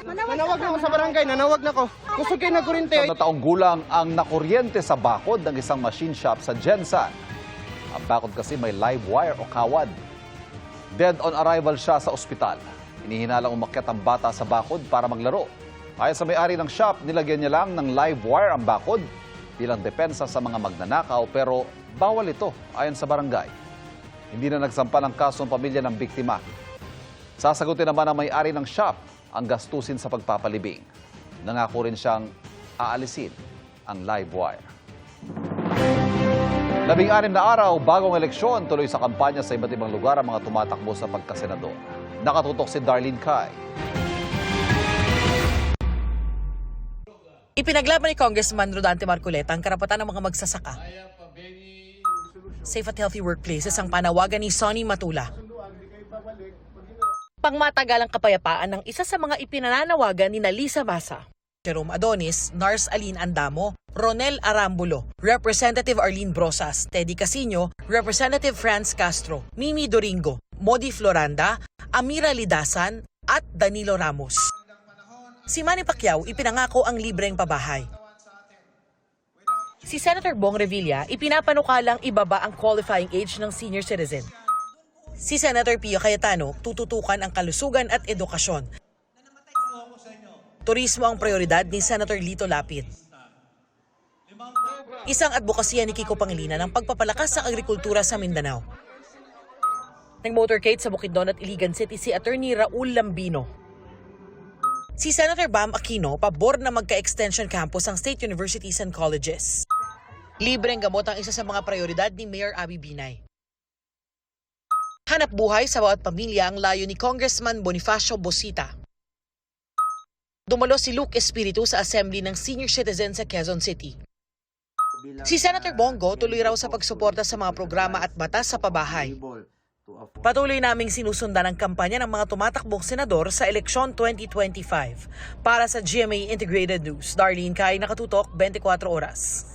Nanawag na mo sa barangay, nanawag na ko. Gusto kayo na kurente. 7 na taong gulang ang nakuryente sa bakod ng isang machine shop sa Jensan. Ang bakod kasi may live wire o kawad. Dead on arrival siya sa ospital. Hinihinalang umakyat ang bata sa bakod para maglaro. Ayon sa may-ari ng shop, nilagyan niya lang ng live wire ang bakod bilang depensa sa mga magnanakaw, pero bawal ito ayon sa barangay. Hindi na nagsampa ng kaso ang pamilya ng biktima. Sasagutin naman ang may-ari ng shop ang gastusin sa pagpapalibing. Nangako rin siyang aalisin ang live wire. 16 na araw bagong eleksyon, tuloy sa kampanya sa iba't ibang lugar ang mga tumatakbo sa pagkasenador. Nakatutok si Darlene Cay. Ipinaglaban ni Congressman Rodante Marcoleta ang karapatan ng mga magsasaka. Safe at healthy workplaces ang panawagan ni Sonny Matula. Pangmatagalang kapayapaan ng isa sa mga ipinananawagan ni Lisa Masa, Jerome Adonis, Nars Aline Andamo, Ronel Arambulo, Representative Arlene Brosas, Teddy Casino, Representative Franz Castro, Mimi Doringo, Modi Floranda, Amira Lidasan at Danilo Ramos. Si Manny Pacquiao ipinangako ang libreng pabahay. Si Senator Bong Revilla ipinapanukalang ibaba ang qualifying age ng senior citizen. Si Senator Pio Cayetano tututukan ang kalusugan at edukasyon. Turismo ang prioridad ni Senator Lito Lapid. Isang advokasya ni Kiko Pangilinan ng pagpapalakas sa agrikultura sa Mindanao. Nag-motorcade sa Bukidnon at Iligan City si Attorney Raul Lambino. Si Senator Bam Aquino pabor na magka-extension campus ang state universities and colleges. Libreng gamot ang isa sa mga prioridad ni Mayor Abby Binay. Hanap buhay sa bawat pamilya ang layo ni Congressman Bonifacio Bosita. Dumalo si Luke Espiritu sa assembly ng senior citizen sa Quezon City. Si Senator Bongo tuloy raw sa pagsuporta sa mga programa at batas sa pabahay. Patuloy naming sinusundan ang kampanya ng mga tumatakbong senador sa eleksyon 2025. Para sa GMA Integrated News, Darlene Cay, Nakatutok, 24 Oras.